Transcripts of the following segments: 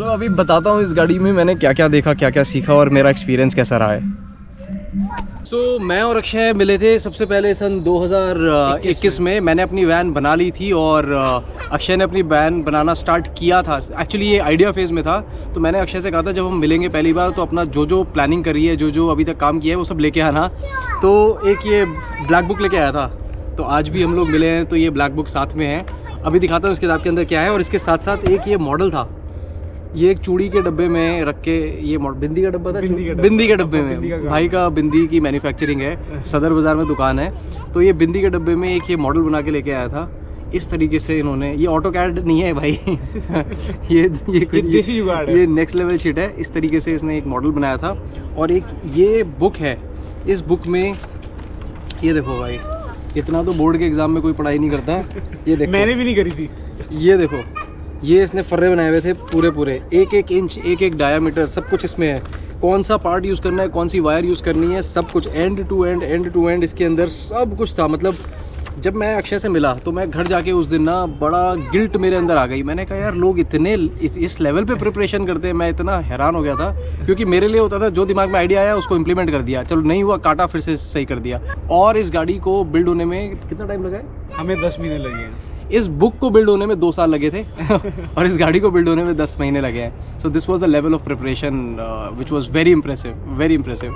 अभी बताता हूँ इस गाड़ी में मैंने क्या क्या देखा, क्या क्या सीखा और मेरा एक्सपीरियंस कैसा रहा है। मैं और अक्षय मिले थे सबसे पहले सन 2021 में। मैंने अपनी वैन बना ली थी और अक्षय ने अपनी वैन बनाना स्टार्ट किया था। एक्चुअली ये आइडिया फेज़ में था, तो मैंने अक्षय से कहा था जब हम मिलेंगे पहली बार तो अपना जो प्लानिंग करी है, जो अभी तक काम किया है वो सब लेके आना। तो एक ये ब्लैक बुक लेके आया था, तो आज भी हम लोग मिले हैं तो ये ब्लैक बुक साथ में है। अभी दिखाता हूँ इस किताब के अंदर क्या है। और इसके साथ साथ एक ये मॉडल था, ये एक चूड़ी के डब्बे में रख के, ये बिंदी का डब्बा था, बिंदी के डब्बे में भाई का बिंदी की मैन्युफैक्चरिंग है, सदर बाज़ार में दुकान है। तो ये बिंदी के डब्बे में एक ये मॉडल बना के लेके आया था। इस तरीके से इन्होंने, ये ऑटो कैड नहीं है भाई ये देसी जुगाड़ है, ये नेक्स्ट लेवल शिट है। इस तरीके से इसने एक मॉडल बनाया था। और एक ये बुक है, इस बुक में ये देखो भाई, इतना तो बोर्ड के एग्ज़ाम में कोई पढ़ाई नहीं करता। ये देखो, मैंने भी नहीं करी थी। ये देखो, ये इसने फर्रे बनाए हुए थे पूरे, एक इंच, एक डायामीटर, सब कुछ इसमें है। कौन सा पार्ट यूज़ करना है, कौन सी वायर यूज़ करनी है, सब कुछ एंड टू एंड इसके अंदर सब कुछ था। मतलब जब मैं अक्षय से मिला तो मैं घर जाके उस दिन ना बड़ा गिल्ट मेरे अंदर आ गई। मैंने कहा यार लोग इतने इस लेवल पे प्रिपरेशन करते हैं, मैं इतना हैरान हो गया था। क्योंकि मेरे लिए होता था जो दिमाग में आइडिया आया उसको इम्प्लीमेंट कर दिया, चलो नहीं हुआ काटा फिर से सही कर दिया। और इस गाड़ी को बिल्ड होने में कितना टाइम लगा है? हमें 10 महीने लगे हैं। इस बुक को बिल्ड होने में 2 साल लगे थे और इस गाड़ी को बिल्ड होने में 10 महीने लगे हैं। So this was the level of preparation which was very impressive.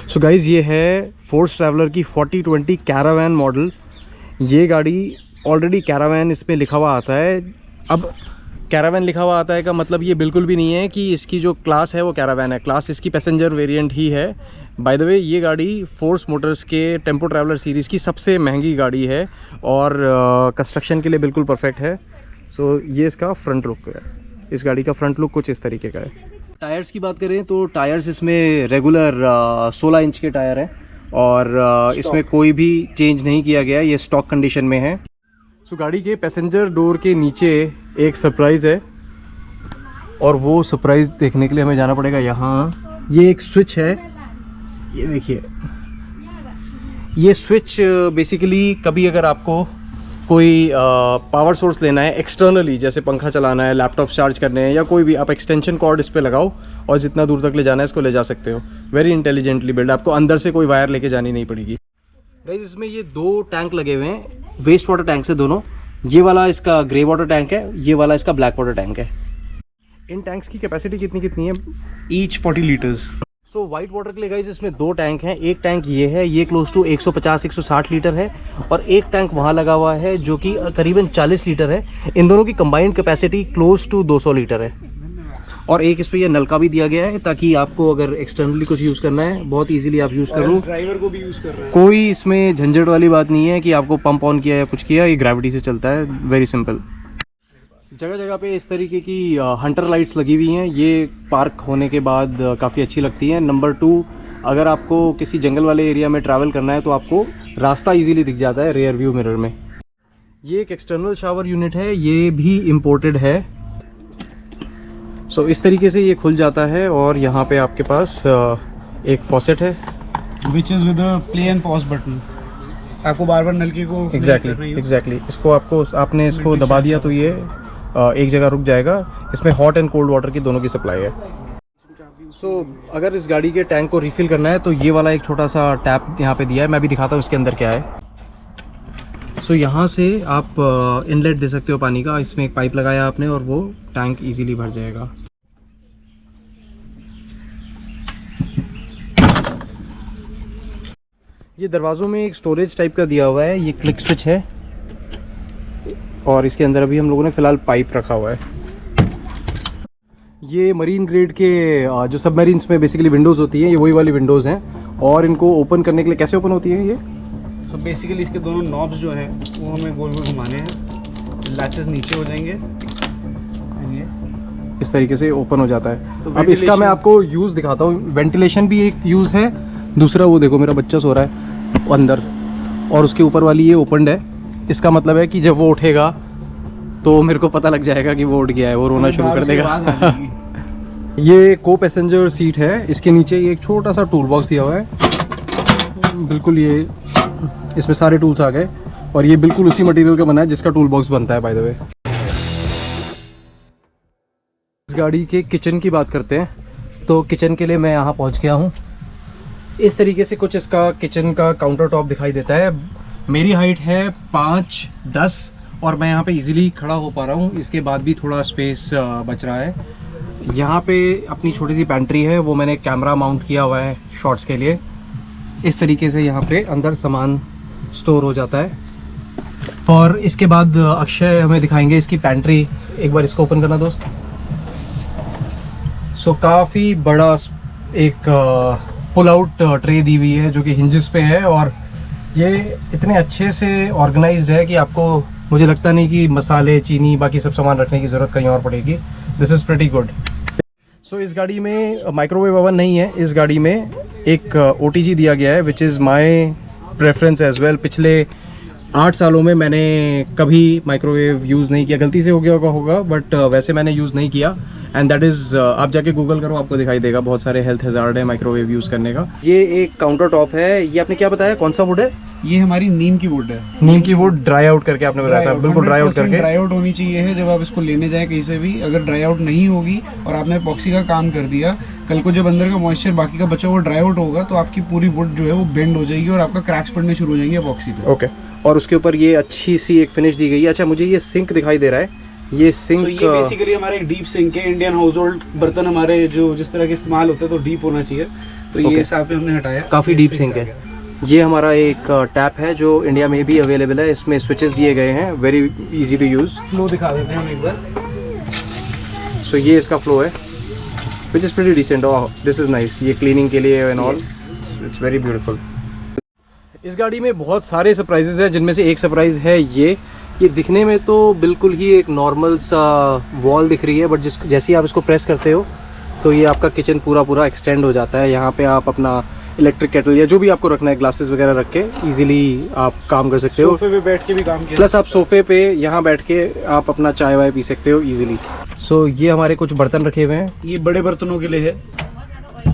So guys, ये है फोर्स ट्रैवलर की 4020 कैरावैन मॉडल। ये गाड़ी ऑलरेडी कैरावैन इसमें लिखा हुआ आता है। अब कैरावैन लिखा हुआ आता है का मतलब ये बिल्कुल भी नहीं है कि इसकी जो क्लास है वो कैरावैन है। क्लास इसकी पैसेंजर वेरिएंट ही है। बाय द वे, ये गाड़ी फोर्स मोटर्स के टेम्पो ट्रैवलर सीरीज़ की सबसे महंगी गाड़ी है और कंस्ट्रक्शन के लिए बिल्कुल परफेक्ट है। सो ये इसका फ्रंट लुक है। इस गाड़ी का फ्रंट लुक कुछ इस तरीके का है। टायर्स की बात करें तो टायर्स इसमें रेगुलर 16 इंच के टायर हैं और इसमें कोई भी चेंज नहीं किया गया, ये स्टॉक कंडीशन में है। सो गाड़ी के पैसेंजर डोर के नीचे एक सरप्राइज़ है और वो सरप्राइज़ देखने के लिए हमें जाना पड़ेगा यहाँ। ये एक स्विच है, ये देखिए। ये स्विच बेसिकली कभी अगर आपको कोई पावर सोर्स लेना है एक्सटर्नली, जैसे पंखा चलाना है, लैपटॉप चार्ज करने हैं या कोई भी, आप एक्सटेंशन कॉर्ड इस पे लगाओ और जितना दूर तक ले जाना है इसको ले जा सकते हो। वेरी इंटेलिजेंटली बिल्ड, आपको अंदर से कोई वायर लेके जानी नहीं पड़ेगी। गाइस, इसमें ये 2 टैंक लगे हुए हैं, वेस्ट वाटर टैंक से दोनों। ये वाला इसका ग्रे वाटर टैंक है, ये वाला इसका ब्लैक वाटर टैंक है। इन टैंक्स की कैपेसिटी कितनी है? Each 40 litres. So white water के लिए गाइस इसमें 2 टैंक हैं। एक टैंक ये है, ये क्लोज टू 150-160 लीटर है और एक टैंक वहाँ लगा हुआ है जो कि करीबन 40 लीटर है। इन दोनों की combined capacity close to 200 litre है। और एक इस पर यह नलका भी दिया गया है ताकि आपको अगर एक्सटर्नली कुछ यूज़ करना है बहुत इजीली आप यूज़ कर लो। ड्राइवर को भी यूज़ कर रहा है, कोई इसमें झंझट वाली बात नहीं है कि आपको पंप ऑन किया या कुछ किया, ये ग्रेविटी से चलता है। Very simple. जगह जगह पे इस तरीके की हंटर लाइट्स लगी हुई हैं। ये पार्क होने के बाद काफ़ी अच्छी लगती हैं। नंबर 2, अगर आपको किसी जंगल वाले एरिया में ट्रैवल करना है तो आपको रास्ता इजीली दिख जाता है रियर व्यू मिरर में। ये एक एक्सटर्नल शावर यूनिट है, ये भी इम्पोर्टेड है। सो इस तरीके से ये खुल जाता है और यहाँ पे आपके पास एक फॉसेट है which is with a play and pause button. आपको बार बार नलके को एग्जैक्टली इसको आपने इसको दबा दिया तो ये एक जगह रुक जाएगा। इसमें हॉट एंड कोल्ड वाटर की दोनों की सप्लाई है। सो अगर इस गाड़ी के टैंक को रिफ़िल करना है तो ये वाला एक छोटा सा टैप यहाँ पे दिया है, मैं भी दिखाता हूँ इसके अंदर क्या है। सो यहाँ से आप इनलेट दे सकते हो पानी का, इसमें एक पाइप लगाया आपने और वो टैंक इजीली भर जाएगा। ये दरवाज़ों में एक स्टोरेज टाइप का दिया हुआ है, ये क्लिक स्विच है और इसके अंदर अभी हम लोगों ने फ़िलहाल पाइप रखा हुआ है। ये मरीन ग्रेड के जो सबमरीन्स में बेसिकली विंडोज़ होती हैं, ये वही वाली विंडोज़ हैं और इनको ओपन करने के लिए कैसे ओपन होती है ये? सो बेसिकली इसके दोनों नॉब्स जो हैं वो हमें गोल गोल घुमाने हैं, लैचेस नीचे हो जाएंगे। इस तरीके से ओपन हो जाता है। तो अब इसका मैं आपको यूज़ दिखाता हूँ। वेंटिलेशन भी एक यूज़ है, दूसरा वो देखो मेरा बच्चा सो रहा है अंदर, और उसके ऊपर वाली ये ओपनड है। इसका मतलब है कि जब वो उठेगा तो मेरे को पता लग जाएगा कि वो उठ गया है, वो रोना शुरू कर देगा। ये को पैसेंजर सीट है, इसके नीचे ये एक छोटा सा टूल बॉक्स दिया हुआ है, बिल्कुल ये इसमें सारे टूल्स आ गए, और ये बिल्कुल उसी मटेरियल का बना है जिसका टूल बॉक्स बनता है बाय द वे। इस गाड़ी के किचन की बात करते हैं, तो किचन के लिए मैं यहाँ पहुँच गया हूँ। इस तरीके से कुछ इसका किचन का काउंटर टॉप दिखाई देता है। मेरी हाइट है 5'10" और मैं यहाँ पे इजीली खड़ा हो पा रहा हूँ, इसके बाद भी थोड़ा स्पेस बच रहा है। यहाँ पे अपनी छोटी सी पैंट्री है, वो मैंने कैमरा माउंट किया हुआ है शॉट्स के लिए। इस तरीके से यहाँ पे अंदर सामान स्टोर हो जाता है। और इसके बाद अक्षय हमें दिखाएंगे इसकी पैंट्री। एक बार इसको ओपन करना दोस्त। सो काफ़ी बड़ा एक पुल आउट ट्रे दी हुई है जो कि हिंजेस पे है, और ये इतने अच्छे से ऑर्गेनाइज्ड है कि आपको, मुझे लगता नहीं कि मसाले, चीनी, बाकी सब सामान रखने की ज़रूरत कहीं और पड़ेगी। This is pretty good. So इस गाड़ी में माइक्रोवेव ओवन नहीं है, इस गाड़ी में एक OTG दिया गया है, which is my preference as well. पिछले 8 सालों में मैंने कभी माइक्रोवेव यूज़ नहीं किया, गलती से हो गया होगा, बट वैसे मैंने यूज़ नहीं किया। एंड दैट इज़, आप जाके गूगल करो, आपको दिखाई देगा बहुत सारे हेल्थ हैजार्ड है माइक्रोवेव यूज़ करने का। ये एक काउंटर टॉप है। ये आपने क्या बताया, कौन सा वुड है? ये हमारी नीम की वुड है। नीम की वुड ड्राई आउट करके आपने बताया था, बिल्कुल ड्राई आउट करके। ड्राई आउट होनी चाहिए है जब आप इसको लेने जाए कहीं से भी। अगर ड्राई आउट नहीं होगी और आपने एपॉक्सी का काम कर दिया, कल को जब अंदर का मॉइस्चर बाकी का बचा हुआ ड्राई आउट होगा तो आपकी पूरी वुड जो है वो बेंड हो जाएगी और आपका क्रैक्स पड़ने शुरू हो जाएंगे एपॉक्सी पे। ओके, और उसके ऊपर ये अच्छी सी एक फिनिश दी गई है। अच्छा, मुझे ये सिंक दिखाई दे रहा है, ये सिंक ये बेसिकली हमारा एक डीप सिंक है। इंडियन हाउस होल्ड बर्तन हमारे जो जिस तरह के इस्तेमाल होते हैं तो डीप होना चाहिए, तो ये हिसाब पे हमने हटाया। काफ़ी डीप सिंक है। ये हमारा एक टैप है जो इंडिया में भी अवेलेबल है, इसमें स्विचेस दिए गए हैं, very easy to use. Flow दिखा देते हैं हम एक बार। सो ये इसका फ्लो है, which is pretty decent. Oh, this is nice. ये क्लीनिंग के लिए and all, it's very beautiful. इस गाड़ी में बहुत सारे सरप्राइजेज हैं, जिनमें से एक सरप्राइज़ है ये दिखने में तो बिल्कुल ही एक नॉर्मल सा वॉल दिख रही है, बट जैसे ही आप इसको प्रेस करते हो तो ये आपका किचन पूरा एक्सटेंड हो जाता है। यहाँ पे आप अपना इलेक्ट्रिक केटल या जो भी आपको रखना है, ग्लासेस वगैरह रख के इजीली आप काम कर सकते हो। सोफे पे बैठ के भी काम किया। प्लस आप सोफे पे यहाँ बैठ के आप अपना चाय वाय पी सकते हो इजीली। सो ये हमारे कुछ बर्तन रखे हुए हैं। ये बड़े बर्तनों के लिए है,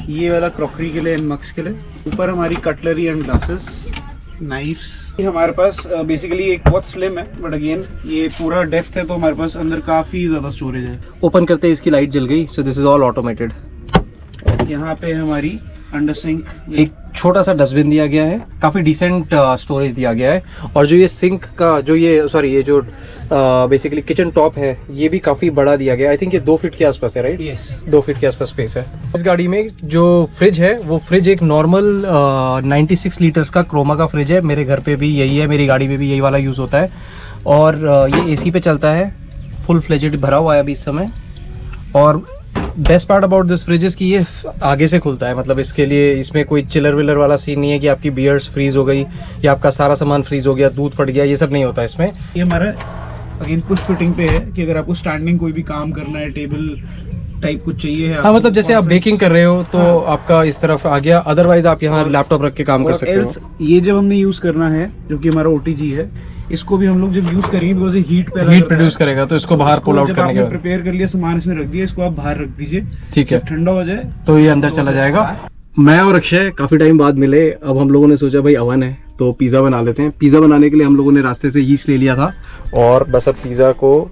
ये वाला क्रॉकरी के लिए एंड मग्स के लिए। ऊपर हमारी कटलरी एंड ग्लासेस, नाइफ्स। ये हमारे पास बेसिकली एक बहुत स्लिम है, बट अगेन ये पूरा डेप्थ है तो हमारे पास अंदर काफ़ी ज़्यादा स्टोरेज है। ओपन करते ही इसकी लाइट जल गई। So this is all automated. यहाँ पे हमारी अंडर सिंक एक छोटा सा डस्टबिन दिया गया है, काफ़ी डिसेंट स्टोरेज दिया गया है। और जो ये सिंक का ये जो बेसिकली किचन टॉप है, ये भी काफ़ी बड़ा दिया गया है। आई थिंक ये 2 फीट के आसपास है, राइट? यस, 2 फीट के आसपास स्पेस है। इस गाड़ी में जो फ्रिज है, वो फ्रिज एक नॉर्मल 96 लीटर्स का क्रोमा का फ्रिज है। मेरे घर पे भी यही है, मेरी गाड़ी में भी यही वाला यूज़ होता है। और ये AC पे चलता है, फुल फ्लेजेड भरा हुआ है अभी इस समय। और best part about this fridge is कि ये आगे से खुलता है, मतलब इसके लिए इसमें कोई चिलर विलर वाला सीन नहीं है कि आपकी बियर्स फ्रीज हो गई या आपका सारा सामान फ्रीज हो गया, दूध फट गया, ये सब नहीं होता इसमें। ये हमारा अगेन पुश फिटिंग पे है कि अगर आपको स्टैंडिंग कोई भी काम करना है, टेबल टाइप कुछ चाहिए है। हाँ, मतलब जैसे आप बेकिंग कर रहे हो तो आपका इस तरफ आ गया, अदरवाइज आप यहाँ लैपटॉप रख के काम कर सकते हो। ये जब हमने यूज करना है, जो कि हमारा OTG है, इसको भी हम लोग जब यूज करेंगे बिकॉज ये हीट प्रोड्यूस करेगा, तो इसको बाहर पुल आउट करने के बाद प्रिपेयर कर लिया सामान, इसमें रख दिया, इसको आप बाहर रख दीजिए, ठीक है, ठंडा हो जाए तो ये अंदर चला जाएगा। मैं और अक्षय काफ़ी टाइम बाद मिले। अब हम लोगों ने सोचा भाई अवन है तो पिज़्ज़ा बना लेते हैं। पिज़्ज़ा बनाने के लिए हम लोगों ने रास्ते से यीस्ट ले लिया था और बस अब पिज़्ज़ा को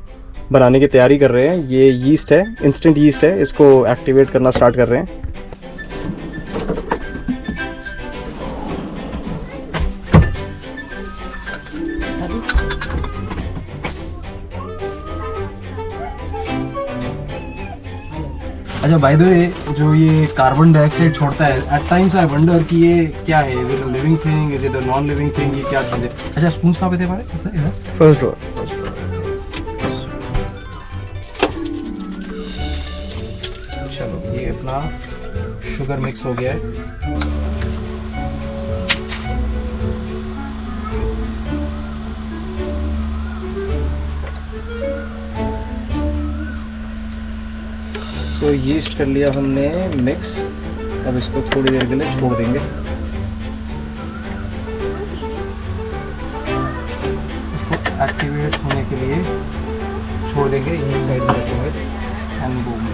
बनाने की तैयारी कर रहे हैं। ये यीस्ट है, इंस्टेंट यीस्ट है, इसको एक्टिवेट करना स्टार्ट कर रहे हैं। अच्छा, बाय द वे, जो ये कार्बन डाइऑक्साइड छोड़ता है, एट टाइम्स आई वंडर कि ये क्या है, is it a living thing, is it a non living thing, ये क्या चीज़ है। अच्छा, स्पून्स कहाँ पे थे हमारे? First drawer. चलो, ये अपना शुगर मिक्स हो गया है। सो यीस्ट कर लिया हमने मिक्स, अब इसको थोड़ी देर के लिए छोड़ देंगे। इसको एक्टिवेट होने के लिए छोड़ देंगे, यही साइड में रखेंगे एंड बूम।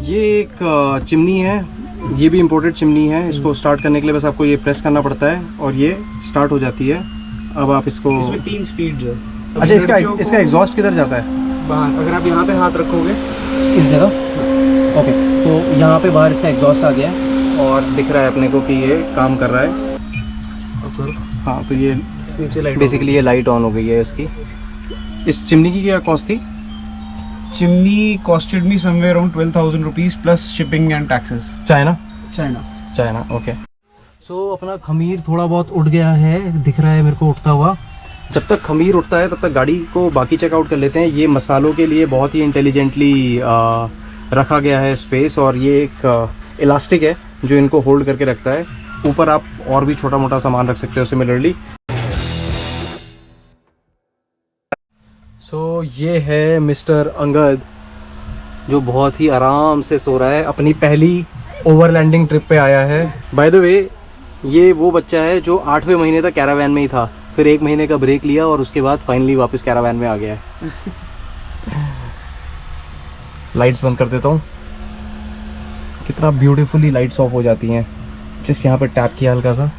ये एक चिमनी है, ये भी इम्पोर्टेड चिमनी है। इसको स्टार्ट करने के लिए बस आपको ये प्रेस करना पड़ता है और ये स्टार्ट हो जाती है। अब आप इसको, इसमें 3 स्पीड है। अच्छा, इसका एग्जॉस्ट किधर जाता है? बाहर। अगर आप यहाँ पे हाथ रखोगे इस जगह, ओके, तो यहाँ पे बाहर इसका एग्जॉस्ट आ गया है और दिख रहा है अपने को कि ये काम कर रहा है। हाँ, तो ये नीचे लाइट, बेसिकली ये लाइट ऑन हो गई है इसकी। इस चिमनी की क्या कॉस्ट थी? Chimney costed me somewhere around 12,000 rupees plus shipping and taxes. China, okay. So अपना खमीर थोड़ा बहुत उठ गया है, दिख रहा है मेरे को उठता हुआ। जब तक खमीर उठता है तब तक गाड़ी को बाकी चेकआउट कर लेते हैं। ये मसालों के लिए बहुत ही इंटेलिजेंटली रखा गया है स्पेस, और ये एक इलास्टिक है जो इनको होल्ड करके रखता है। ऊपर आप और भी छोटा मोटा सामान रख सकते हो सिमिलरली। सो ये है मिस्टर अंगद, जो बहुत ही आराम से सो रहा है, अपनी पहली ओवरलैंडिंग ट्रिप पे आया है। बाय द वे, ये वो बच्चा है जो 8वें महीने तक कैरावैन में ही था, फिर 1 महीने का ब्रेक लिया और उसके बाद फाइनली वापस कैरावैन में आ गया है। लाइट्स बंद कर देता हूँ। कितना ब्यूटीफुली लाइट्स ऑफ हो जाती हैं। जस्ट यहाँ पे टैप किया हल्का सा,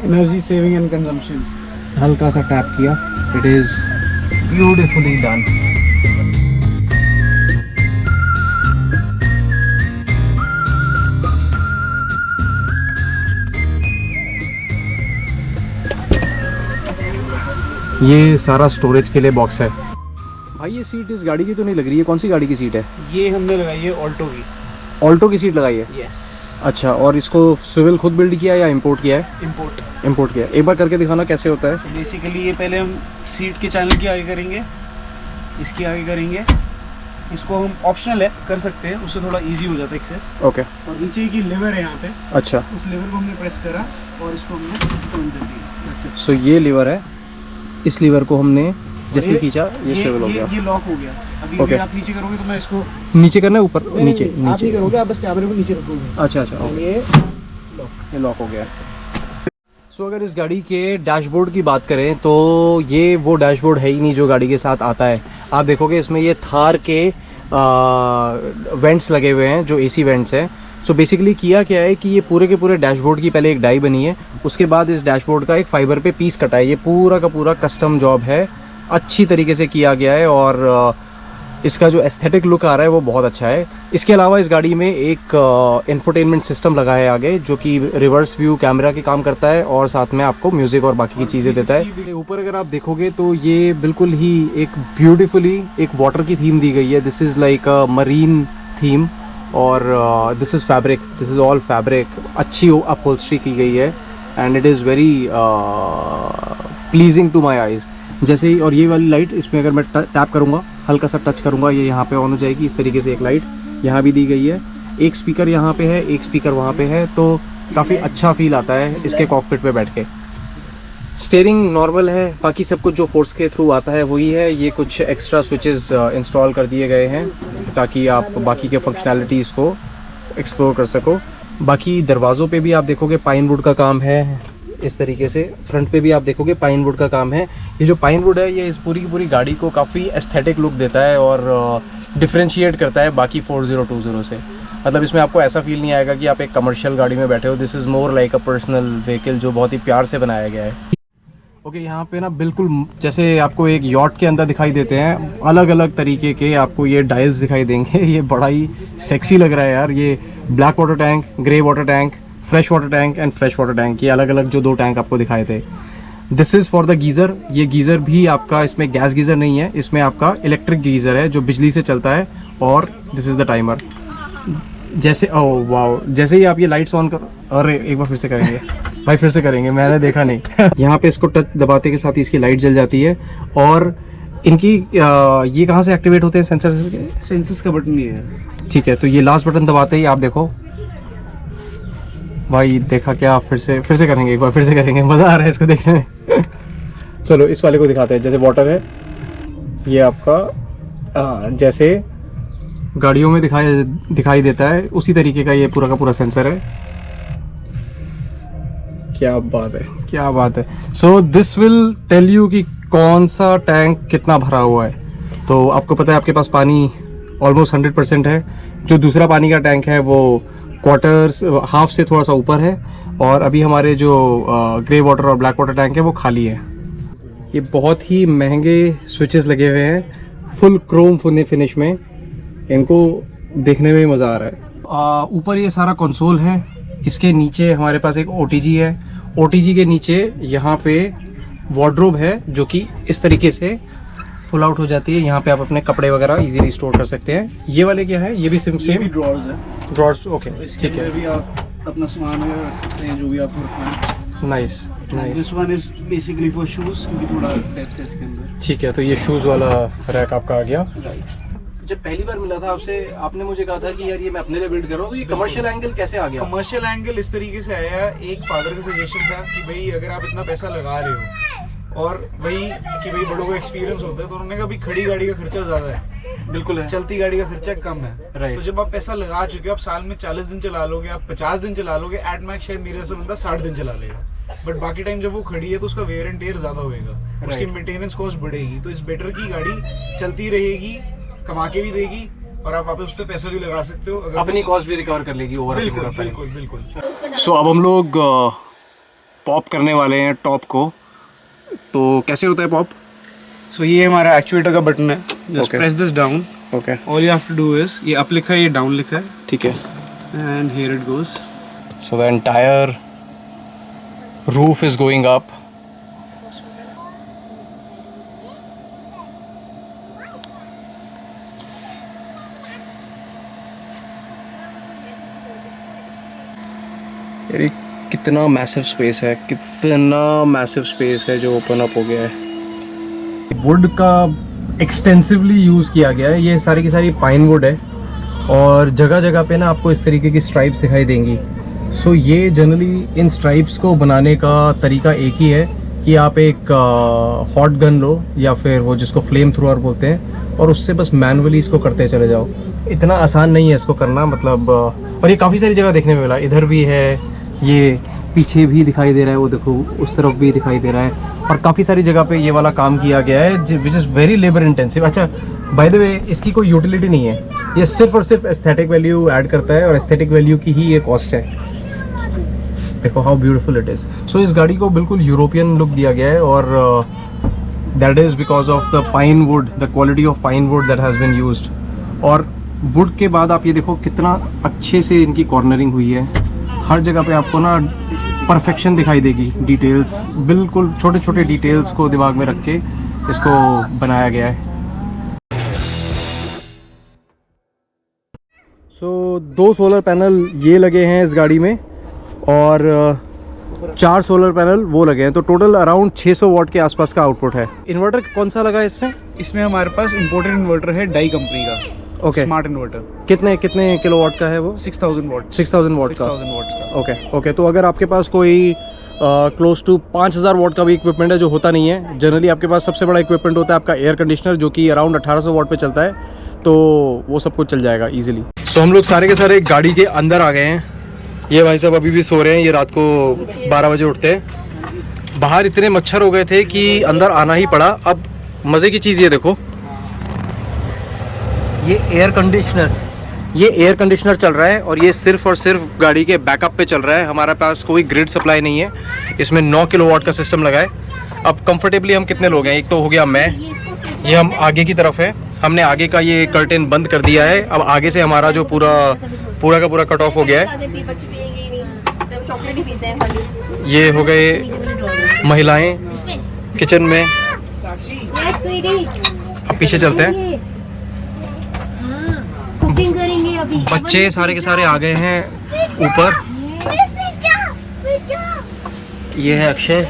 एनर्जी सेविंग एंड कंजम्पशन, हल्का सा टैप किया, इट इज़ ब्यूटीफुली डन। ये सारा स्टोरेज के लिए बॉक्स है। भाई ये सीट इस गाड़ी की तो नहीं लग रही है, कौन सी गाड़ी की सीट है? ये हमने लगाई है ऑल्टो की। ऑल्टो की सीट लगाई है? यस। अच्छा, और इसको स्विvel खुद बिल्ड किया या इंपोर्ट किया है? इंपोर्ट किया है। एक बार करके दिखाना कैसे होता है। बेसिकली ये पहले हम सीट के चैनल की आगे करेंगे, इसकी आगे करेंगे। इसको हम ऑप्शनल है कर सकते हैं, उससे थोड़ा इजी हो जाता है एक्सेस। ओके। और नीचे की लीवर है यहाँ पे, अच्छा, उस लीवर को हमने प्रेस करा और इसको हमने टर्न कर दिया। सो ये लीवर है, इस लीवर को हमने जैसे खींचा ये स्विvel हो गया। ये लॉक हो गया। अभी Okay. आप नीचे करोगे तो मैं इसको नीचे करना है, ऊपर नीचे? आप नहीं करोगे, आप बस कैमरे को नीचे रखोगे। अच्छा अच्छा, ये लॉक हो गया। सो अगर इस गाड़ी के डैशबोर्ड की बात करें तो ये वो डैशबोर्ड है ही नहीं जो गाड़ी के साथ आता है। आप देखोगे इसमें ये थार के वेंट्स लगे हुए हैं जो एसी वेंट्स हैं। सो बेसिकली किया क्या है कि ये पूरे के पूरे डैशबोर्ड की पहले एक डाई बनी है, उसके बाद इस डैशबोर्ड का एक फाइबर पे पीस कटा है। ये पूरा का पूरा कस्टम जॉब है, अच्छी तरीके से किया गया है और इसका जो एस्थेटिक लुक आ रहा है वो बहुत अच्छा है। इसके अलावा इस गाड़ी में एक इंफोटेनमेंट सिस्टम लगा है आगे, जो कि रिवर्स व्यू कैमरा के काम करता है और साथ में आपको म्यूज़िक और बाकी की चीज़ें देता है। ऊपर अगर आप देखोगे तो ये बिल्कुल ही एक ब्यूटीफुली एक वाटर की थीम दी गई है। This is like a marine theme और this is fabric, this is all fabric. अच्छी अपहोल्स्ट्री की गई है and it is very pleasing to my eyes. जैसे ही, और ये वाली लाइट इसमें अगर मैं टैप करूँगा, हल्का सा टच करूँगा, ये यहाँ पे ऑन हो जाएगी। इस तरीके से एक लाइट यहाँ भी दी गई है। एक स्पीकर यहाँ पे है, एक स्पीकर वहाँ पे है, तो काफ़ी अच्छा फील आता है इसके कॉकपिट पे बैठ के। स्टीयरिंग नॉर्मल है, बाकी सब कुछ जो फोर्स के थ्रू आता है वही है। ये कुछ एक्स्ट्रा स्विचेस इंस्टॉल कर दिए गए हैं ताकि आप बाकी के फंक्शनैलिटीज़ को एक्सप्लोर कर सको। बाकी दरवाज़ों पे भी आप देखोगे पाइन वुड का काम है इस तरीके से। फ्रंट पे भी आप देखोगे पाइन वुड का काम है। ये जो पाइन वुड है ये इस पूरी की पूरी गाड़ी को काफ़ी एस्थेटिक लुक देता है और डिफ्रेंशिएट करता है बाकी 4020 से। मतलब इसमें आपको ऐसा फील नहीं आएगा कि आप एक कमर्शियल गाड़ी में बैठे हो। This is more like a personal vehicle जो बहुत ही प्यार से बनाया गया है। ओके, यहाँ पे ना बिल्कुल जैसे आपको एक यॉट के अंदर दिखाई देते हैं, अलग अलग तरीके के आपको ये डायल्स दिखाई देंगे। ये बड़ा ही सेक्सी लग रहा है यार। ये black water tank, grey water tank, fresh water tank and fresh water tank, ये अलग अलग जो 2 टैंक आपको दिखाए थे। This is for the geyser. ये गीज़र भी आपका, इसमें गैस गीज़र नहीं है, इसमें आपका इलेक्ट्रिक गीज़र है जो बिजली से चलता है। और दिस इज़ द टाइमर। जैसे ओह वाओ, जैसे ही आप ये लाइट्स ऑन कर, अरे एक बार फिर से करेंगे भाई, फिर से करेंगे, मैंने देखा नहीं। यहाँ पे इसको टच दबाते के साथ ही इसकी लाइट जल जाती है और इनकी ये कहाँ से एक्टिवेट होते हैं सेंसर के? सेंसर्स का बटन ये है। ठीक है, तो ये लास्ट बटन दबाते ही आप देखो भाई, देखा क्या? फिर से करेंगे, एक बार फिर से करेंगे, मज़ा आ रहा है इसको देखने में। चलो इस वाले को दिखाते हैं। जैसे वाटर है, ये आपका जैसे गाड़ियों में दिखाई देता है उसी तरीके का ये पूरा का पूरा सेंसर है। क्या बात है, क्या बात है। So this will tell you कि कौन सा टैंक कितना भरा हुआ है। तो आपको पता है आपके पास पानी ऑलमोस्ट 100% है। जो दूसरा पानी का टैंक है वो हाफ से थोड़ा सा ऊपर है, और अभी हमारे जो ग्रे वाटर और ब्लैक वाटर टैंक है वो खाली है। ये बहुत ही महंगे स्विचेस लगे हुए हैं, फुल क्रोम फिनिश में, इनको देखने में ही मज़ा आ रहा है। ऊपर ये सारा कंसोल है, इसके नीचे हमारे पास एक OTG है। OTG के नीचे यहाँ पे वार्डरोब है जो कि इस तरीके से पुल आउट हो जाती है। यहाँ पे आप अपने कपड़े वगैरह इजीली स्टोर कर सकते हैं। ये वाले क्या है? ये भी सेम ड्रॉर्स है। ड्रॉर्स, ओके ठीक है। भी आप अपना सामान वगैरह रख सकते हैं, जो भी आपको रखना है। Nice nice. This one is basically for shoes, क्योंकि थोड़ा डेप्थ है इसके अंदर। ठीक है, तो ये शूज़ वाला रैक आपका आ गया। जब पहली बार मिला था आपसे, आपने मुझे कहा था कि यार ये मैं अपने लिए बिल्ड कर रहा हूँ, तो ये कमर्शियल एंगल कैसे आ गया? कमर्शियल एंगल इस तरीके से आया, एक फादर का सजेशन था कि भाई अगर आप इतना पैसा लगा रहे हो, और वही कि भाई बड़ों को एक्सपीरियंस होता है, तो उन्होंने कहा भाई खड़ी गाड़ी का खर्चा ज़्यादा है, बिल्कुल है, चलती गाड़ी का खर्चा कम है। राइट। तो जब आप पैसा लगा चुके हो, आप साल में 40 दिन चला लोगे, आप 50 दिन चला लोगे, एट मैक्स शायद मेरे से बंदा 60 दिन चला लेगा, बट बाकी टाइम जब वो खड़ी है तो उसका वेयर एंड टेयर ज़्यादा होएगा, उसकी मेंटेनेंस कॉस्ट बढ़ेगी। तो इस बेटर की गाड़ी चलती रहेगी, कमा के भी देगी, और आप वापस उस पर पैसा भी लगा सकते हो, अगर अपनी कॉस्ट भी रिकवर कर लेगी ओवर। बिल्कुल बिल्कुल बिल्कुल। सो अब हम लोग पॉप करने वाले हैं टॉप को। तो कैसे होता है पॉप? सो ये हमारा एक्चुएटर का बटन है, just press this down. Okay, all you have to do is, ये अप लिखा है, ये डाउन लिखा है, ठीक है। And here it goes. So the entire roof is going up. यार कितना मैसिव स्पेस है, कितना मैसिव स्पेस है जो ओपन अप हो गया है। वुड का एक्सटेंसिवली यूज़ किया गया है, ये सारी की सारी पाइन वुड है, और जगह जगह पे ना आपको इस तरीके की स्ट्राइप्स दिखाई देंगी। सो ये जनरली इन स्ट्राइप्स को बनाने का तरीका एक ही है कि आप एक हॉट गन लो, या फिर वो जिसको फ्लेम थ्रोअर बोलते हैं, और उससे बस मैनुअली इसको करते चले जाओ। इतना आसान नहीं है इसको करना, मतलब और ये काफ़ी सारी जगह देखने में मिला। इधर भी है, ये पीछे भी दिखाई दे रहा है, वो देखो उस तरफ भी दिखाई दे रहा है, और काफ़ी सारी जगह पे ये वाला काम किया गया है, which is very labour intensive. अच्छा, बाय द वे इसकी कोई यूटिलिटी नहीं है, ये सिर्फ और सिर्फ एस्थेटिक वैल्यू ऐड करता है, और एस्थेटिक वैल्यू की ही ये कॉस्ट है। देखो हाउ ब्यूटीफुल इट इज़। सो इस गाड़ी को बिल्कुल यूरोपियन लुक दिया गया है, और that is because of the pine wood, the quality of pine wood that has been used. और वुड के बाद आप ये देखो कितना अच्छे से इनकी कॉर्नरिंग हुई है, हर जगह पे आपको ना परफेक्शन दिखाई देगी, डिटेल्स बिल्कुल छोटे छोटे डिटेल्स को दिमाग में रख के इसको बनाया गया है। सो 2 सोलर पैनल ये लगे हैं इस गाड़ी में, और 4 सोलर पैनल वो लगे हैं, तो टोटल अराउंड 600 वाट के आसपास का आउटपुट है। इन्वर्टर कौन सा लगा है इसमें? इसमें हमारे पास इंपोर्टेड इन्वर्टर है, डाई कंपनी का। Okay, smart inverter. कितने किलोवाट का है वो? 6000 वाट। 6000 वाट का। 6000 वाट का। ओके ओके, तो अगर आपके पास कोई क्लोज टू 5000 वाट का भी इक्विपमेंट है, जो होता नहीं है जनरली, आपके पास सबसे बड़ा इक्विपमेंट होता है आपका एयर कंडीशनर, जो कि अराउंड 1800 वाट पे चलता है, तो वो सब कुछ चल जाएगा इजीली। सो हम लोग सारे के सारे गाड़ी के अंदर आ गए हैं। ये भाई साहब अभी भी सो रहे हैं, ये रात को 12 बजे उठते हैं। बाहर इतने मच्छर हो गए थे कि अंदर आना ही पड़ा। अब मज़े की चीज़ ये देखो, ये एयर कंडीशनर चल रहा है, और ये सिर्फ और सिर्फ गाड़ी के बैकअप पे चल रहा है। हमारे पास कोई ग्रिड सप्लाई नहीं है, इसमें 9 किलोवाट का सिस्टम लगा है। अब कंफर्टेबली हम कितने लोग हैं? एक तो हो गया मैं, ये हम आगे की तरफ है, हमने आगे का ये कर्टेन बंद कर दिया है। अब आगे से हमारा जो पूरा का पूरा कट ऑफ हो गया है। ये हो गए महिलाएं किचन में। अब पीछे चलते हैं, कुकिंग करेंगे अभी। बच्चे सारे के सारे आ गए हैं ऊपर। ये है अक्षय।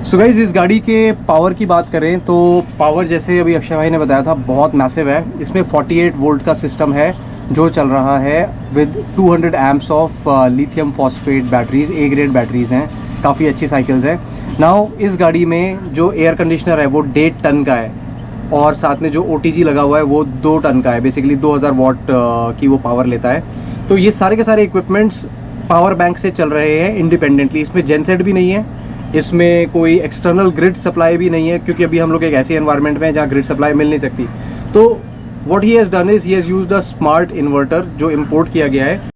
सो गाइज इस गाड़ी के पावर की बात करें तो पावर जैसे अभी अक्षय भाई ने बताया था बहुत मैसिव है। इसमें 48 वोल्ट का सिस्टम है जो चल रहा है with 200 amps of lithium phosphate batteries, A grade batteries हैं, काफ़ी अच्छी साइकिल्स हैं। नाउ इस गाड़ी में जो एयर कंडीशनर है वो 1.5 टन का है और साथ में जो OTG लगा हुआ है वो 2 टन का है। बेसिकली 2000 वॉट की वो पावर लेता है। तो ये सारे के सारे इक्विपमेंट्स पावर बैंक से चल रहे हैं इंडिपेंडेंटली। इसमें जेनसेट भी नहीं है, इसमें कोई एक्सटर्नल ग्रिड सप्लाई भी नहीं है, क्योंकि अभी हम लोग एक ऐसे एनवायरनमेंट में हैं जहाँ ग्रिड सप्लाई मिल नहीं सकती। तो what he has done is he has used a smart inverter जो इंपोर्ट किया गया है।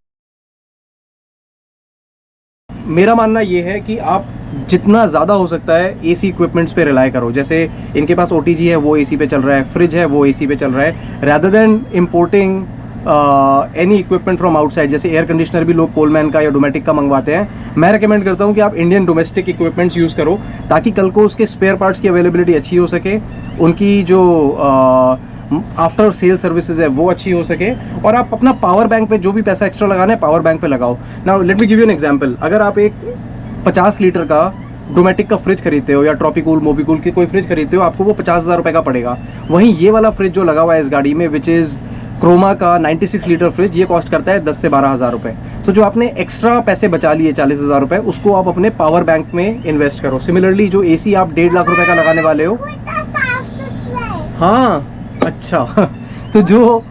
मेरा मानना ये है कि आप जितना ज़्यादा हो सकता है AC इक्विपमेंट्स पे रिलाई करो। जैसे इनके पास OTG है वो AC पे चल रहा है, फ्रिज है वो AC पे चल रहा है, rather than importing any equipment from outside. जैसे एयर कंडीशनर भी लोग कोलमैन का या डोमेटिक का मंगवाते हैं। मैं रिकमेंड करता हूँ कि आप इंडियन डोमेस्टिक इक्विपमेंट्स यूज़ करो ताकि कल को उसके स्पेयर पार्ट्स की अवेलेबिलिटी अच्छी हो सके, उनकी जो आफ्टर सेल सर्विसेज है वो अच्छी हो सके, और आप अपना पावर बैंक पे जो भी पैसा एक्स्ट्रा लगाना है पावर बैंक पे लगाओ। Now let me give you an example. अगर आप एक 50 लीटर का डोमेटिक का फ्रिज खरीदते हो या ट्रॉपिकूल मोबिकूल की कोई फ्रिज खरीदते हो, आपको वो 50,000 रुपये का पड़ेगा। वहीं ये वाला फ्रिज जो लगा हुआ है इस गाड़ी में, विच इज़ क्रोमा का 96 लीटर फ्रिज, ये कॉस्ट करता है 10 से 12,000 रुपये। तो जो आपने एक्स्ट्रा पैसे बचा लिए 40,000 रुपये, उसको आप अपने पावर बैंक में इन्वेस्ट करो। सिमिलरली जो AC आप 1.5 लाख रुपये का लगाने वाले हो, हाँ अच्छा तो जो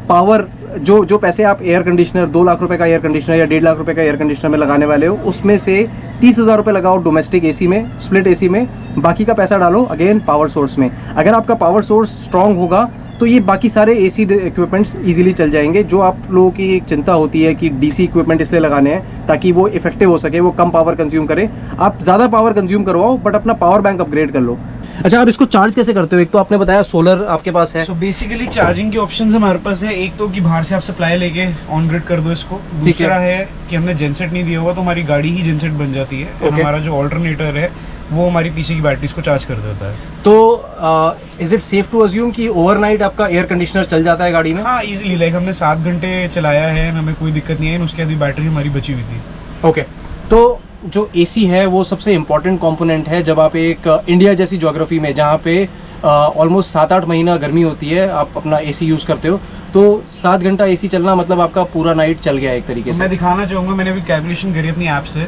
पावर जो पैसे आप एयर कंडीशनर 2 लाख रुपए का एयर कंडीशनर या 1.5 लाख रुपए का एयर कंडीशनर में लगाने वाले हो, उसमें से 30,000 रुपये लगाओ डोमेस्टिक AC में, स्प्लिट AC में, बाकी का पैसा डालो अगेन पावर सोर्स में। अगर आपका पावर सोर्स स्ट्रांग होगा तो ये बाकी सारे AC इक्विपमेंट्स इजीली चल जाएंगे। जो आप लोगों की एक चिंता होती है कि DC इक्विपमेंट इसलिए लगाने हैं ताकि वो इफेक्टिव हो सके, वो कम पावर कंज्यूम करे, आप ज़्यादा पावर कंज्यूम करवाओ बट अपना पावर बैंक अपग्रेड कर लो। अच्छा, आप इसको चार्ज कैसे करते हो? एक तो आपने बताया सोलर आपके पास है। सो बेसिकली चार्जिंग के ऑप्शंस हमारे पास है। एक तो कि बाहर से आप सप्लाई लेके ऑन ग्रिड कर दो इसको। दूसरा है कि हमने जेनसेट नहीं दिया हुआ तो हमारी गाड़ी ही जेनसेट बन जाती है। और हमारा जो ऑल्टरनेटर है वो हमारी पीछे की बैटरीज को चार्ज कर देता है। तो is it safe to assume कि ओवरनाइट आपका एयर कंडीशनर चल जाता है गाड़ी में? हाँ इजीली, लाइक हमने 7 घंटे चलाया है, हमें कोई दिक्कत नहीं है। उसके बाद बैटरी हमारी बची हुई थी। ओके, तो जो AC है वो सबसे इम्पॉर्टेंट कंपोनेंट है जब आप एक इंडिया जैसी ज्योग्राफी में जहाँ पे ऑलमोस्ट 7-8 महीना गर्मी होती है, आप अपना AC यूज़ करते हो, तो 7 घंटा AC चलना मतलब आपका पूरा नाइट चल गया एक तरीके से। मैं दिखाना चाहूँगा, मैंने अभी कैलकुलेशन करी अपनी ऐप से,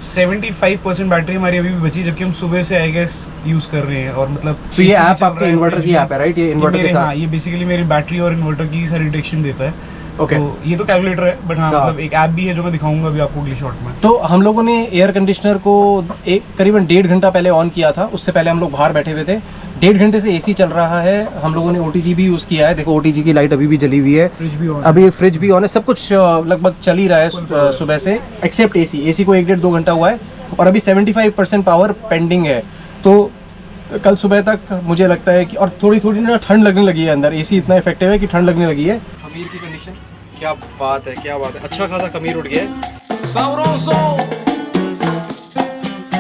75% बैटरी हमारी अभी भी बची, जबकि हम सुबह से आई गेस यूज़ कर रहे हैं। और मतलब तो ये ऐप आपके इन्वर्टर की ऐप है, राइट? ये इन्वर्टर के साथ, हाँ, ये बेसिकली मेरी बैटरी और इन्वर्टर की सारी डिटेक्शन देता है। ओके तो ये तो कैलकुलेटर है, बट हाँ मतलब एक ऐप भी है जो मैं दिखाऊंगा अभी आपको अगली शॉट में। तो हम लोगों ने एयर कंडीशनर को एक करीबन 1.5 घंटा पहले ऑन किया था। उससे पहले हम लोग बाहर बैठे हुए थे। 1.5 घंटे से AC चल रहा है। हम लोगों ने OTG भी यूज़ किया है। देखो OTG की लाइट अभी भी जली हुई है, फ्रिज भी ऑन, अभी फ्रिज भी ऑन है, सब कुछ लगभग चल ही रहा है सुबह से, एक्सेप्ट AC को 1-1.5-2 घंटा हुआ है और अभी 75% पावर पेंडिंग है। तो कल सुबह तक मुझे लगता है कि, और थोड़ी थोड़ी ना ठंड लगने लगी है अंदर। AC इतना इफेक्टिव है कि ठंड लगने लगी है। खमीर की कंडीशन क्या बात है, क्या बात है, अच्छा खासा खमीर उठ गया है। Sabroso,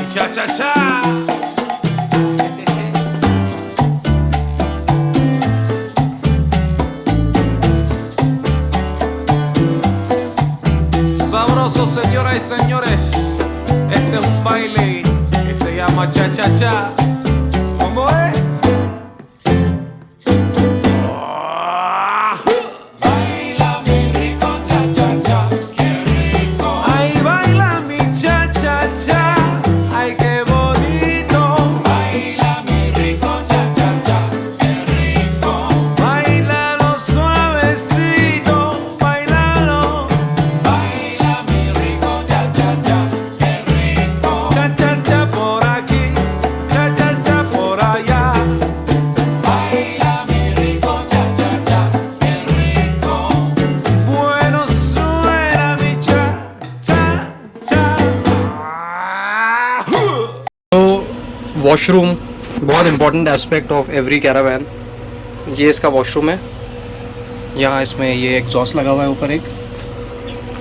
cha cha cha. Sabroso, señoras y señores, este es un baile que se llama cha cha cha. ¿Cómo es? Washroom बहुत important aspect of every caravan. ये इसका वॉशरूम है। यहाँ इसमें ये एग्जॉस्ट लगा हुआ है ऊपर एक,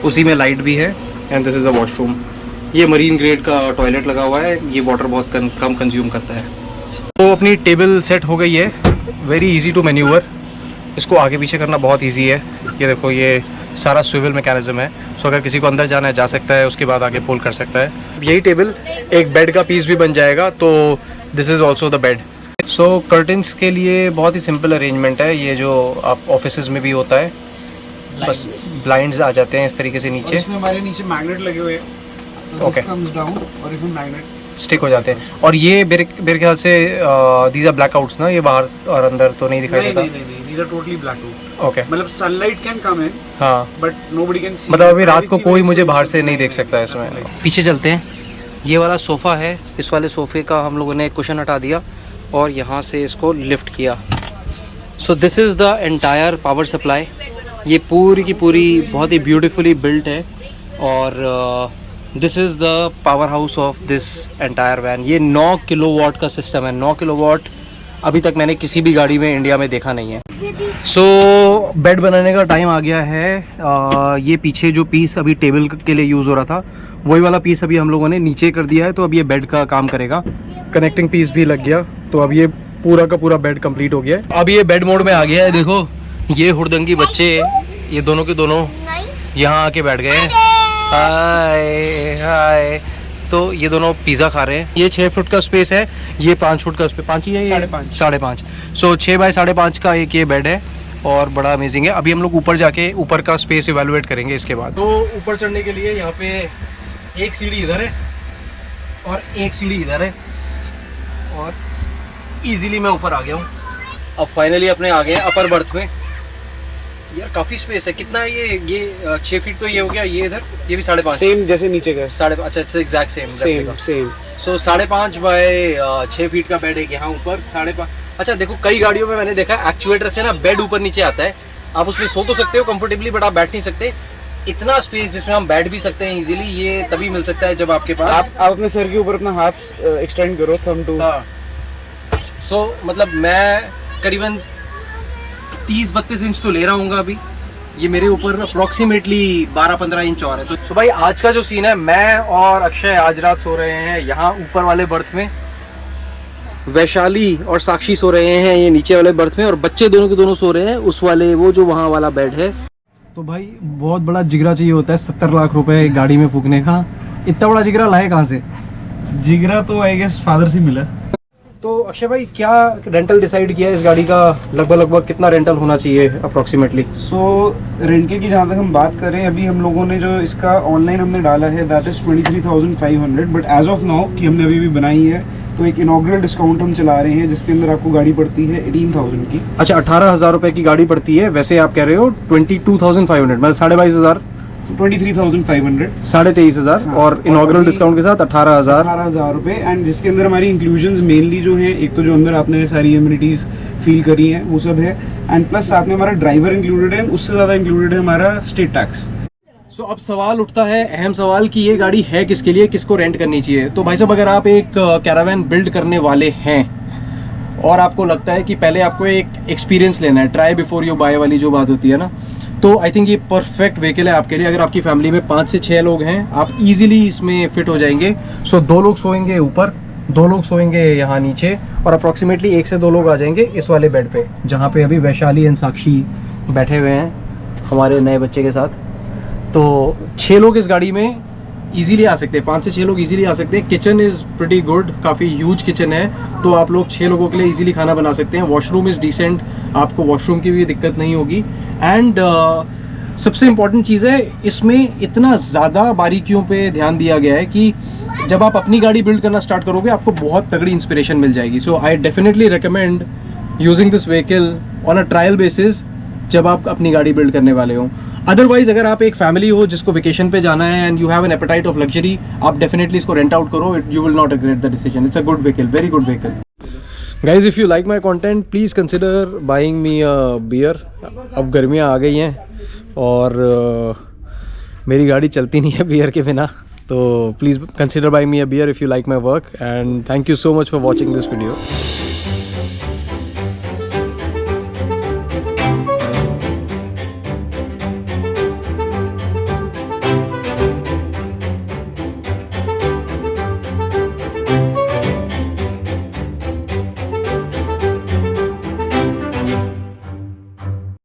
उसी में लाइट भी है, and this is the washroom. ये मरीन ग्रेड का टॉयलेट लगा हुआ है। ये वाटर बहुत कम कंज्यूम करता है। तो अपनी टेबल सेट हो गई है, वेरी इजी टू मैन्यूवर। इसको आगे पीछे करना बहुत इजी है। ये देखो, ये सारा स्विvel मैकेनिज्म है। सो अगर किसी को अंदर जाना है जा सकता है, उसके बाद आगे पुल कर सकता है। यही टेबल एक बेड का पीस भी बन जाएगा, तो this is also the bed. So curtains के लिए बहुत ही सिंपल अरेंजमेंट है, ये जो आप ऑफिसेज में भी होता है, बस ब्लाइंड्स आ जाते हैं इस तरीके से नीचे। इसमें हमारे नीचे मैग्नेट लगे हुए हैं, ओके, और इसमें मैग्नेट स्टिक हो जाते हैं। और ये मेरे ख्याल से दीज आर ब्लैकआउट्स ना, ये बाहर और अंदर तो नहीं दिखाई देता। नहीं, these are totally blackout। Okay, मतलब सनलाइट कैन कम इन, हाँ, बट nobody can see। मतलब अभी रात को कोई मुझे बाहर से नहीं देख सकता है इसमें। पीछे चलते हैं, ये वाला सोफ़ा है, इस वाले सोफ़े का हम लोगों ने कुशन हटा दिया और यहाँ से इसको लिफ्ट किया। So this is the entire power supply. ये पूरी की पूरी बहुत ही ब्यूटीफुली बिल्ट है और this is the power house of this entire van. ये 9 किलोवाट का सिस्टम है। 9 किलोवाट अभी तक मैंने किसी भी गाड़ी में इंडिया में देखा नहीं है। सो बेड बनाने का टाइम आ गया है। ये पीछे जो पीस अभी टेबल के लिए यूज़ हो रहा था, वही वाला पीस अभी हम लोगों ने नीचे कर दिया है, तो अब ये बेड का काम करेगा। कनेक्टिंग पीस भी लग गया, तो अब ये पूरा का पूरा बेड कंप्लीट हो गया है। अब ये बेड मोड में आ गया है। देखो ये हुड़दंगी बच्चे, ये दोनों के दोनों यहाँ आके बैठ गए हैं। हाय हाय। तो ये दोनों पिज़्ज़ा खा रहे हैं। ये 6 फुट का स्पेस है, ये 5 फुट का स्पेस, 5 ही है ये, 5.5। सो 6 बाय 5.5 का एक ये बेड है और बड़ा अमेजिंग है। अभी हम लोग ऊपर जाके ऊपर का स्पेस इवेलुएट करेंगे इसके बाद। तो ऊपर चढ़ने के लिए यहाँ पे एक सीढ़ी इधर है और एक सीढ़ी इधर है और इजीली मैं ऊपर आ गया हूँ। अब फाइनली अपने आ गए हैं अपर बर्थ में। यार काफ़ी स्पेस है। कितना है ये 6 फीट तो ये हो गया, ये इधर ये भी 5.5 सेम जैसे नीचे का 5.5। अच्छा, it's exact same. Same. So 5.5 by 6 feet का बेड है यहाँ ऊपर 5.5। अच्छा देखो, कई गाड़ियों में मैंने देखा है एक्चुएटर से ना बेड ऊपर नीचे आता है, आप उसमें सो तो सकते हो कंफर्टेबली, बट आप बैठ नहीं सकते। इतना स्पेस जिसमें हम बैठ भी सकते हैं इजीली, ये तभी मिल सकता है जब आपके पास आप अपने सर के ऊपर अपना हाथ एक्सटेंड करो, थंब टू। हाँ। सो मतलब मैं करीबन 30-32 इंच तो ले रहा हूँ अभी। ये मेरे ऊपर अप्रॉक्सीमेटली 12-15 इंच और है। तो सो भाई आज का जो सीन है, मैं और अक्षय आज रात सो रहे हैं यहाँ ऊपर वाले बर्थ में, वैशाली और साक्षी सो रहे हैं ये नीचे वाले बर्थ में, और बच्चे दोनों के दोनों सो रहे हैं उस वाले, वो जो वहाँ वाला बेड है। तो भाई बहुत बड़ा जिगरा चाहिए होता है 70 लाख रुपए गाड़ी में फूकने का। इतना बड़ा जिगरा लाए कहाँ से? जिगरा तो आई गेस फादर से मिला। तो अक्षय भाई क्या रेंटल डिसाइड किया है इस गाड़ी का? लगभग कितना रेंटल होना चाहिए अप्रॉक्सीमेटली? सो रेंटल की जहाँ तक हम बात करें, अभी हम लोगों ने जो इसका ऑनलाइन हमने डाला है that is 23,500, but as of now कि हमने अभी भी बनाई है तो एक इनॉग्रल डिस्काउंट हम चला रहे हैं जिसके अंदर आपको गाड़ी पड़ती है 18,000 की। अच्छा, 18,000 रुपए की गाड़ी पड़ती है। वैसे आप कह रहे हो 22,500, मतलब 22,500, 23,500, 23,500 हाँ, और इनॉग्रल डिस्काउंट के साथ 18,000 रुपए। एंड जिसके अंदर हमारी इंक्लूजन्स मेनली जो हैं, एक तो जो अंदर आपने सारी एमिनिटीज फील करी हैं वो सब है, एंड प्लस साथ में हमारा ड्राइवर इंक्लूडेड है, उससे ज़्यादा इंक्लूडेड है हमारा स्टेट टैक्स। सो अब सवाल उठता है, अहम सवाल, कि ये गाड़ी है किसके लिए, किसको रेंट करनी चाहिए। तो भाई साहब, अगर आप एक कैरावैन बिल्ड करने वाले हैं और आपको लगता है कि पहले आपको एक एक्सपीरियंस लेना है, ट्राई बिफोर यू बाय वाली जो बात होती है ना, तो आई थिंक ये परफेक्ट व्हीकल है आपके लिए। अगर आपकी फैमिली में 5 से 6 लोग हैं, आप इजीली इसमें फिट हो जाएंगे। सो 2 लोग सोएंगे ऊपर, 2 लोग सोएंगे यहाँ नीचे, और अप्रॉक्सीमेटली 1 से 2 लोग आ जाएंगे इस वाले बेड पे, जहाँ पे अभी वैशाली एंड साक्षी बैठे हुए हैं हमारे नए बच्चे के साथ। तो 6 लोग इस गाड़ी में इजीली आ सकते हैं, 5 से 6 लोग इजीली आ सकते हैं। किचन इज़ प्रिटी गुड, काफ़ी ह्यूज किचन है, तो आप लोग 6 लोगों के लिए इजीली खाना बना सकते हैं। वॉशरूम इज़ डिसेंट, आपको वॉशरूम की भी दिक्कत नहीं होगी। एंड सबसे इम्पॉर्टेंट चीज़ है, इसमें इतना ज़्यादा बारीकियों पे ध्यान दिया गया है कि जब आप अपनी गाड़ी बिल्ड करना स्टार्ट करोगे आपको बहुत तगड़ी इंस्पिरेशन मिल जाएगी। So I definitely recommend using this vehicle on a trial basis जब आप अपनी गाड़ी बिल्ड करने वाले हो। अदरवाइज अगर आप एक फैमिली हो जिसको वेकेशन पे जाना है and you have an appetite of luxury, आप डेफिनेटली इसको रेंट आउट करो, you will not regret the decision. It's a good vehicle, very good vehicle. Guys, if you like my content please consider buying me a beer. अब गर्मियाँ आ गई हैं और मेरी गाड़ी चलती नहीं है बियर के बिना, तो please consider buying me a beer if you like my work, and thank you so much for watching this video.